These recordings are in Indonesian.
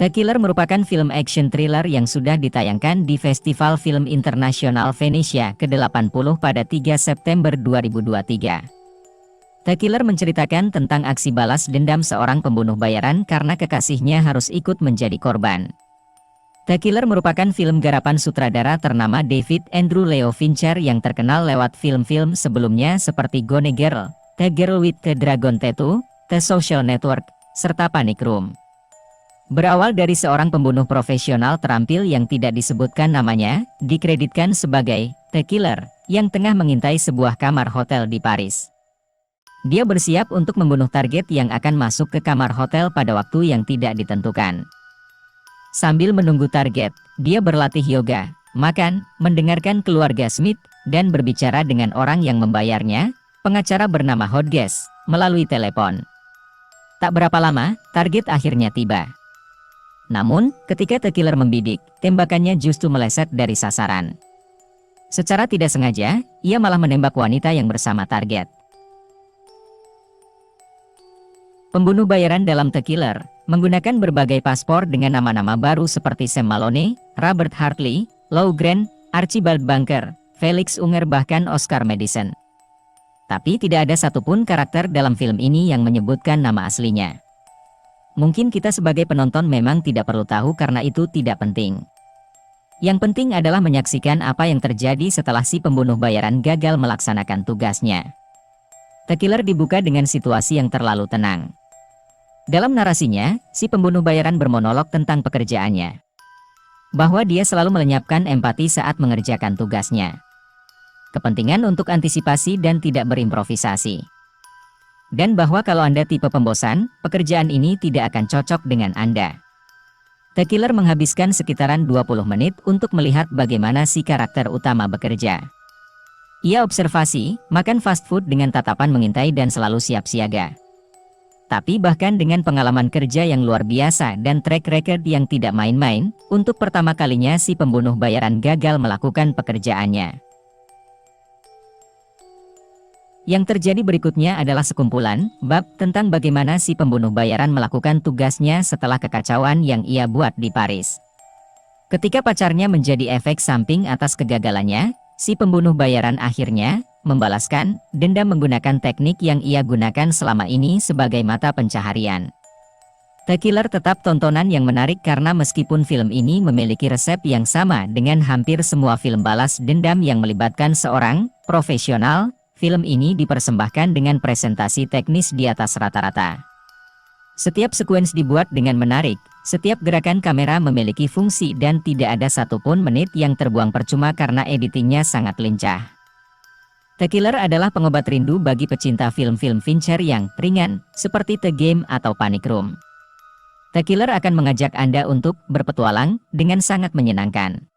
The Killer merupakan film action thriller yang sudah ditayangkan di Festival Film Internasional Venesia ke-80 pada 3 September 2023. The Killer menceritakan tentang aksi balas dendam seorang pembunuh bayaran karena kekasihnya harus ikut menjadi korban. The Killer merupakan film garapan sutradara ternama David Andrew Leo Fincher yang terkenal lewat film-film sebelumnya seperti Gone Girl, The Girl with the Dragon Tattoo, The Social Network, serta Panic Room. Berawal dari seorang pembunuh profesional terampil yang tidak disebutkan namanya, dikreditkan sebagai The Killer, yang tengah mengintai sebuah kamar hotel di Paris. Dia bersiap untuk membunuh target yang akan masuk ke kamar hotel pada waktu yang tidak ditentukan. Sambil menunggu target, dia berlatih yoga, makan, mendengarkan keluarga Smith, dan berbicara dengan orang yang membayarnya, pengacara bernama Hodges, melalui telepon. Tak berapa lama, target akhirnya tiba. Namun, ketika The Killer membidik, tembakannya justru meleset dari sasaran. Secara tidak sengaja, ia malah menembak wanita yang bersama target. Pembunuh bayaran dalam The Killer menggunakan berbagai paspor dengan nama-nama baru seperti Sam Maloney, Robert Hartley, Lou Grant, Archibald Bunker, Felix Unger bahkan Oscar Madison. Tapi tidak ada satupun karakter dalam film ini yang menyebutkan nama aslinya. Mungkin kita sebagai penonton memang tidak perlu tahu karena itu tidak penting. Yang penting adalah menyaksikan apa yang terjadi setelah si pembunuh bayaran gagal melaksanakan tugasnya. The Killer dibuka dengan situasi yang terlalu tenang. Dalam narasinya, si pembunuh bayaran bermonolog tentang pekerjaannya. Bahwa dia selalu melenyapkan empati saat mengerjakan tugasnya. Kepentingan untuk antisipasi dan tidak berimprovisasi. Dan bahwa kalau Anda tipe pembosan, pekerjaan ini tidak akan cocok dengan Anda. The Killer menghabiskan sekitaran 20 menit untuk melihat bagaimana si karakter utama bekerja. Ia observasi, makan fast food dengan tatapan mengintai dan selalu siap siaga. Tapi bahkan dengan pengalaman kerja yang luar biasa dan track record yang tidak main-main, untuk pertama kalinya si pembunuh bayaran gagal melakukan pekerjaannya. Yang terjadi berikutnya adalah sekumpulan bab tentang bagaimana si pembunuh bayaran melakukan tugasnya setelah kekacauan yang ia buat di Paris. Ketika pacarnya menjadi efek samping atas kegagalannya, si pembunuh bayaran akhirnya membalaskan dendam menggunakan teknik yang ia gunakan selama ini sebagai mata pencaharian. The Killer tetap tontonan yang menarik karena meskipun film ini memiliki resep yang sama dengan hampir semua film balas dendam yang melibatkan seorang profesional, film ini dipersembahkan dengan presentasi teknis di atas rata-rata. Setiap sekuens dibuat dengan menarik, setiap gerakan kamera memiliki fungsi dan tidak ada satupun menit yang terbuang percuma karena editingnya sangat lincah. The Killer adalah pengobat rindu bagi pecinta film-film Fincher yang ringan, seperti The Game atau Panic Room. The Killer akan mengajak Anda untuk berpetualang dengan sangat menyenangkan.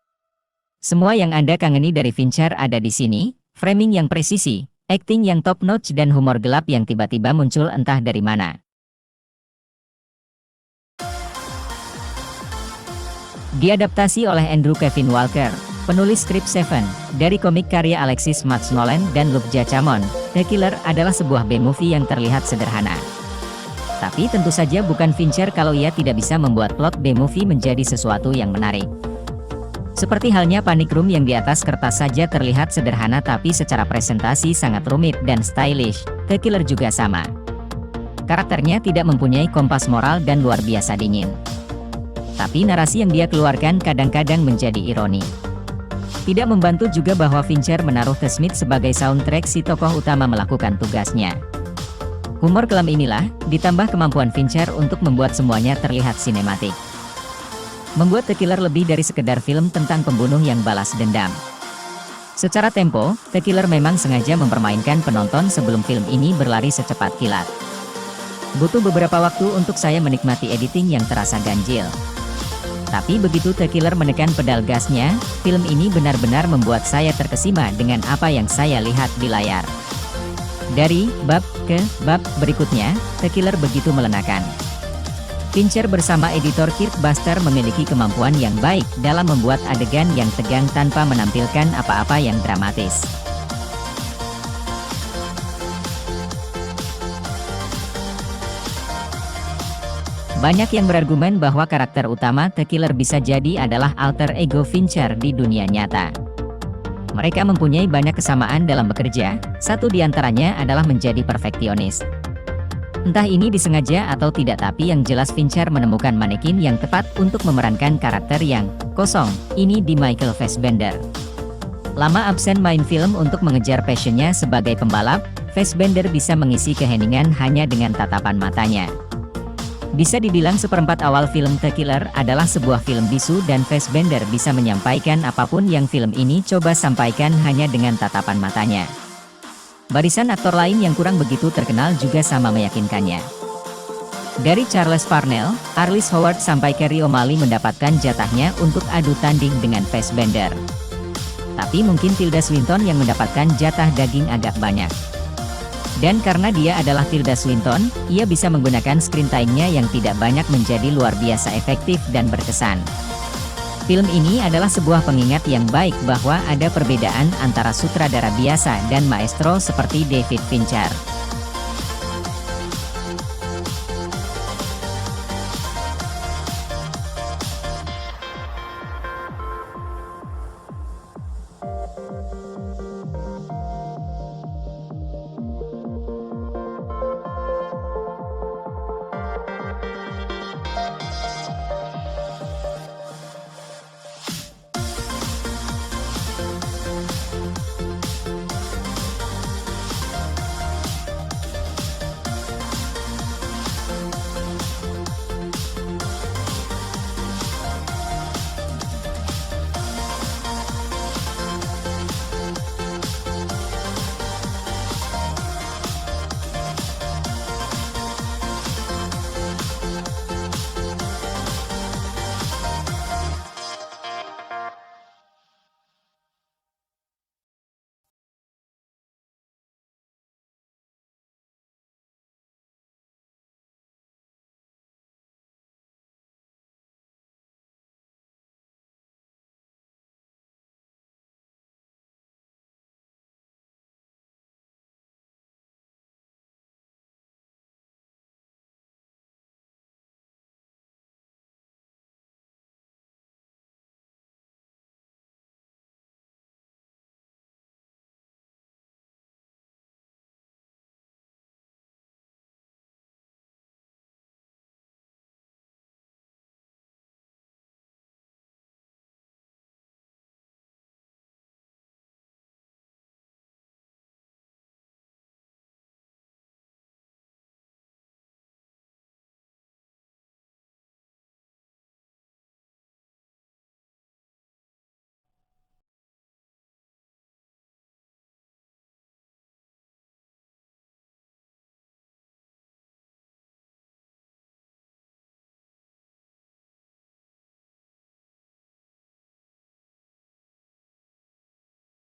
Semua yang Anda kangeni dari Fincher ada di sini, framing yang presisi, akting yang top notch dan humor gelap yang tiba-tiba muncul entah dari mana. Diadaptasi oleh Andrew Kevin Walker, penulis skrip Seven, dari komik karya Alexis Max Nolan dan Luc Jacamon, The Killer adalah sebuah B-movie yang terlihat sederhana. Tapi tentu saja bukan Fincher kalau ia tidak bisa membuat plot B-movie menjadi sesuatu yang menarik. Seperti halnya Panic Room yang di atas kertas saja terlihat sederhana tapi secara presentasi sangat rumit dan stylish, The Killer juga sama. Karakternya tidak mempunyai kompas moral dan luar biasa dingin. Tapi narasi yang dia keluarkan kadang-kadang menjadi ironi. Tidak membantu juga bahwa Fincher menaruh The Smith sebagai soundtrack si tokoh utama melakukan tugasnya. Humor kelam inilah, ditambah kemampuan Fincher untuk membuat semuanya terlihat sinematik. Membuat The Killer lebih dari sekedar film tentang pembunuh yang balas dendam. Secara tempo, The Killer memang sengaja mempermainkan penonton sebelum film ini berlari secepat kilat. Butuh beberapa waktu untuk saya menikmati editing yang terasa ganjil. Tapi begitu The Killer menekan pedal gasnya, film ini benar-benar membuat saya terkesima dengan apa yang saya lihat di layar. Dari bab ke bab berikutnya, The Killer begitu melenakan. Fincher bersama editor Kirk Buster memiliki kemampuan yang baik dalam membuat adegan yang tegang tanpa menampilkan apa-apa yang dramatis. Banyak yang berargumen bahwa karakter utama The Killer bisa jadi adalah alter ego Fincher di dunia nyata. Mereka mempunyai banyak kesamaan dalam bekerja, satu di antaranya adalah menjadi perfeksionis. Entah ini disengaja atau tidak, tapi yang jelas Fincher menemukan manekin yang tepat untuk memerankan karakter yang kosong ini di Michael Fassbender. Lama absen main film untuk mengejar passionnya sebagai pembalap, Fassbender bisa mengisi keheningan hanya dengan tatapan matanya. Bisa dibilang seperempat awal film The Killer adalah sebuah film bisu dan Fassbender bisa menyampaikan apapun yang film ini coba sampaikan hanya dengan tatapan matanya. Barisan aktor lain yang kurang begitu terkenal juga sama meyakinkannya. Dari Charles Parnell, Arliss Howard sampai Carey O'Malley mendapatkan jatahnya untuk adu tanding dengan Fassbender. Tapi mungkin Tilda Swinton yang mendapatkan jatah daging agak banyak. Dan karena dia adalah Tilda Swinton, ia bisa menggunakan screen time-nya yang tidak banyak menjadi luar biasa efektif dan berkesan. Film ini adalah sebuah pengingat yang baik bahwa ada perbedaan antara sutradara biasa dan maestro seperti David Fincher.